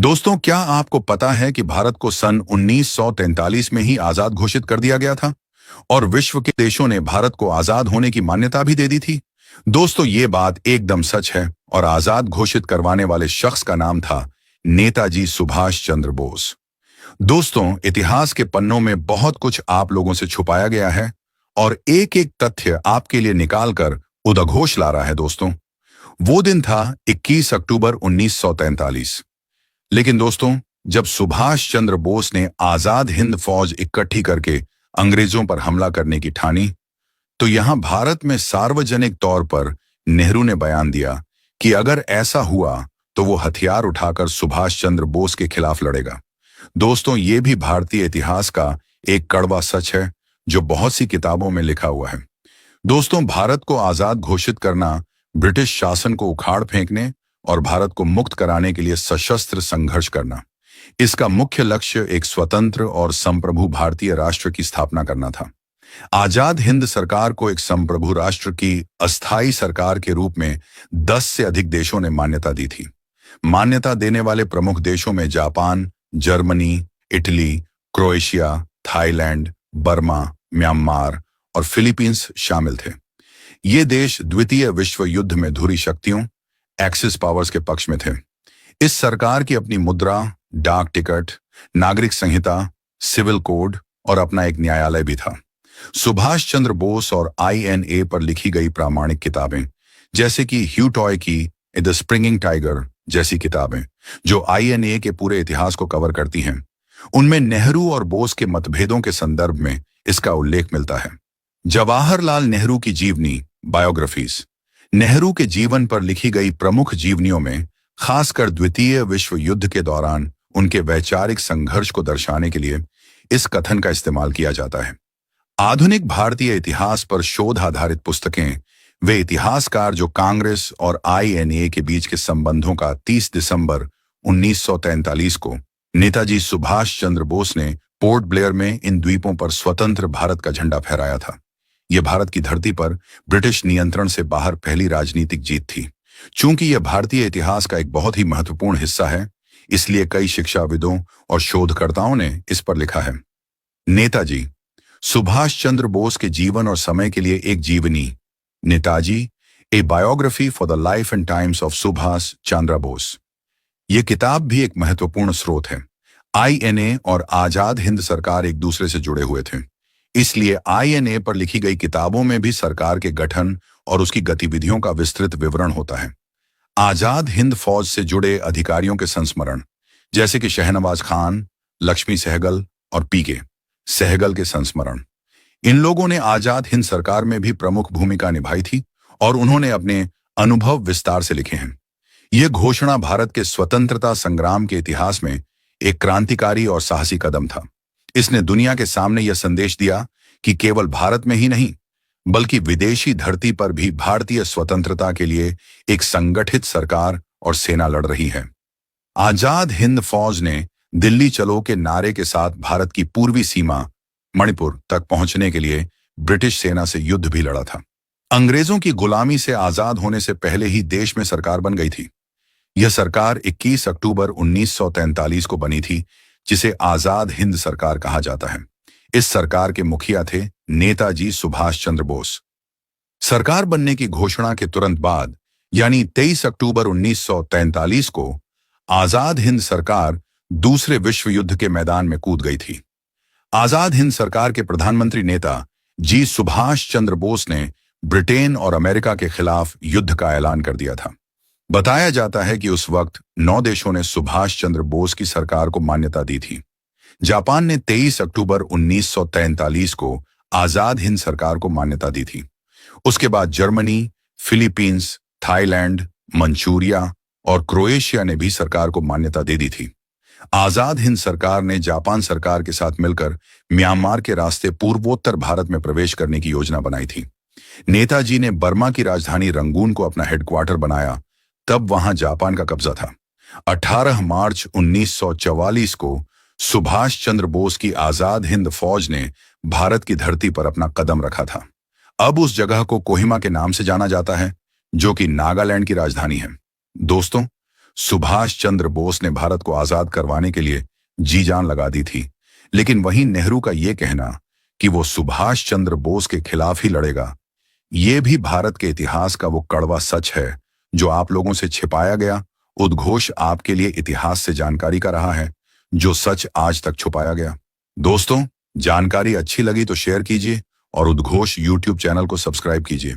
दोस्तों, क्या आपको पता है कि भारत को सन 1943 में ही आजाद घोषित कर दिया गया था और विश्व के देशों ने भारत को आजाद होने की मान्यता भी दे दी थी। दोस्तों, ये बात एकदम सच है और आजाद घोषित करवाने वाले शख्स का नाम था नेताजी सुभाष चंद्र बोस। दोस्तों, इतिहास के पन्नों में बहुत कुछ आप लोगों से छुपाया गया है और एक एक तथ्य आपके लिए निकाल कर उद्घोष ला रहा है। दोस्तों, वो दिन था 21 अक्टूबर 1943। लेकिन दोस्तों, जब सुभाष चंद्र बोस ने आजाद हिंद फौज इकट्ठी करके अंग्रेजों पर हमला करने की ठानी, तो यहां भारत में सार्वजनिक तौर पर नेहरू ने बयान दिया कि अगर ऐसा हुआ तो वो हथियार उठाकर सुभाष चंद्र बोस के खिलाफ लड़ेगा। दोस्तों, ये भी भारतीय इतिहास का एक कड़वा सच है जो बहुत सी किताबों में लिखा हुआ है। दोस्तों, भारत को आजाद घोषित करना ब्रिटिश शासन को उखाड़ फेंकने और भारत को मुक्त कराने के लिए सशस्त्र संघर्ष करना, इसका मुख्य लक्ष्य एक स्वतंत्र और संप्रभु भारतीय राष्ट्र की स्थापना करना था। आजाद हिंद सरकार को एक संप्रभु राष्ट्र की अस्थायी सरकार के रूप में 10 से अधिक देशों ने मान्यता दी थी। मान्यता देने वाले प्रमुख देशों में Japan, Germany, Italy, Croatia, Thailand, Burma, Myanmar और फिलीपींस शामिल थे। ये देश द्वितीय विश्व युद्ध में धुरी शक्तियों एक्सिस पावर्स के पक्ष में थे। इस सरकार की अपनी मुद्रा, डाक टिकट, नागरिक संहिता, सिविल कोड और अपना एक न्यायालय भी था। सुभाष चंद्र बोस और INA पर लिखी गई प्रामाणिक किताबें, जैसे कि ह्यू टॉय की द स्प्रिंगिंग टाइगर जैसी किताबें, जो INA के पूरे इतिहास को कवर करती हैं, उनमें नेहरू और बोस के मतभेदों के संदर्भ में इसका उल्लेख मिलता है। जवाहरलाल नेहरू की जीवनी, बायोग्राफीज, नेहरू के जीवन पर लिखी गई प्रमुख जीवनियों में खासकर द्वितीय विश्व युद्ध के दौरान उनके वैचारिक संघर्ष को दर्शाने के लिए इस कथन का इस्तेमाल किया जाता है। आधुनिक भारतीय इतिहास पर शोध आधारित पुस्तकें वे इतिहासकार जो कांग्रेस और INA के बीच के संबंधों का 30 दिसंबर 1943 को नेताजी सुभाष चंद्र बोस ने पोर्ट ब्लेयर में इन द्वीपों पर स्वतंत्र भारत का झंडा फहराया था। यह भारत की धरती पर ब्रिटिश नियंत्रण से बाहर पहली राजनीतिक जीत थी। चूंकि यह भारतीय इतिहास का एक बहुत ही महत्वपूर्ण हिस्सा है, इसलिए कई शिक्षाविदों और शोधकर्ताओं ने इस पर लिखा है। नेताजी सुभाष चंद्र बोस के जीवन और समय के लिए एक जीवनी, Netaji a biography for the life and times of Subhash Chandra Bose. यह किताब भी एक महत्वपूर्ण स्रोत है। INA और आजाद हिंद सरकार एक दूसरे से जुड़े हुए थे, इसलिए INA पर लिखी गई किताबों में भी सरकार के गठन और उसकी गतिविधियों का विस्तृत विवरण होता है। आजाद हिंद फौज से जुड़े अधिकारियों के संस्मरण, जैसे कि शहनवाज खान, लक्ष्मी सहगल और PK सहगल के संस्मरण, इन लोगों ने आजाद हिंद सरकार में भी प्रमुख भूमिका निभाई थी और उन्होंने अपने अनुभव विस्तार से लिखे हैं। यह घोषणा भारत के स्वतंत्रता संग्राम के इतिहास में एक क्रांतिकारी और साहसी कदम था। इसने दुनिया के सामने यह संदेश दिया कि केवल भारत में ही नहीं, बल्कि विदेशी धरती पर भी भारतीय स्वतंत्रता के लिए एक संगठित सरकार और सेना लड़ रही है। आजाद हिंद फौज ने दिल्ली चलो के नारे के साथ भारत की पूर्वी सीमा मणिपुर तक पहुंचने के लिए ब्रिटिश सेना से युद्ध भी लड़ा था। अंग्रेजों की गुलामी से आजाद होने से पहले ही देश में सरकार बन गई थी। यह सरकार 21 अक्टूबर 1943 को बनी थी, जिसे आजाद हिंद सरकार कहा जाता है। इस सरकार के मुखिया थे नेताजी सुभाष चंद्र बोस। सरकार बनने की घोषणा के तुरंत बाद, यानी 23 अक्टूबर 1943 को आजाद हिंद सरकार दूसरे विश्व युद्ध के मैदान में कूद गई थी। आजाद हिंद सरकार के प्रधानमंत्री नेता जी सुभाष चंद्र बोस ने ब्रिटेन और अमेरिका के खिलाफ युद्ध का ऐलान कर दिया था। बताया जाता है कि उस वक्त 9 देशों ने सुभाष चंद्र बोस की सरकार को मान्यता दी थी। जापान ने 23 अक्टूबर 1943 को आजाद हिंद सरकार को मान्यता दी थी। उसके बाद जर्मनी, फिलीपींस, थाईलैंड, मंचूरिया और क्रोएशिया ने भी सरकार को मान्यता दे दी थी। आजाद हिंद सरकार ने जापान सरकार के साथ मिलकर म्यांमार के रास्ते पूर्वोत्तर भारत में प्रवेश करने की योजना बनाई थी। नेताजी ने बर्मा की राजधानी रंगून को अपना हेडक्वार्टर बनाया, तब वहां जापान का कब्जा था। 18 मार्च 1944 को सुभाष चंद्र बोस की आजाद हिंद फौज ने भारत की धरती पर अपना कदम रखा था। अब उस जगह को कोहिमा के नाम से जाना जाता है, जो कि नागालैंड की राजधानी है। दोस्तों, सुभाष चंद्र बोस ने भारत को आजाद करवाने के लिए जी जान लगा दी थी। लेकिन वहीं नेहरू का यह कहना कि वो सुभाष चंद्र बोस के खिलाफ ही लड़ेगा, ये भी भारत के इतिहास का वो कड़वा सच है जो आप लोगों से छिपाया गया। उद्घोष आपके लिए इतिहास से जानकारी का रहा है, जो सच आज तक छुपाया गया। दोस्तों, जानकारी अच्छी लगी तो शेयर कीजिए और उद्घोष यूट्यूब चैनल को सब्सक्राइब कीजिए।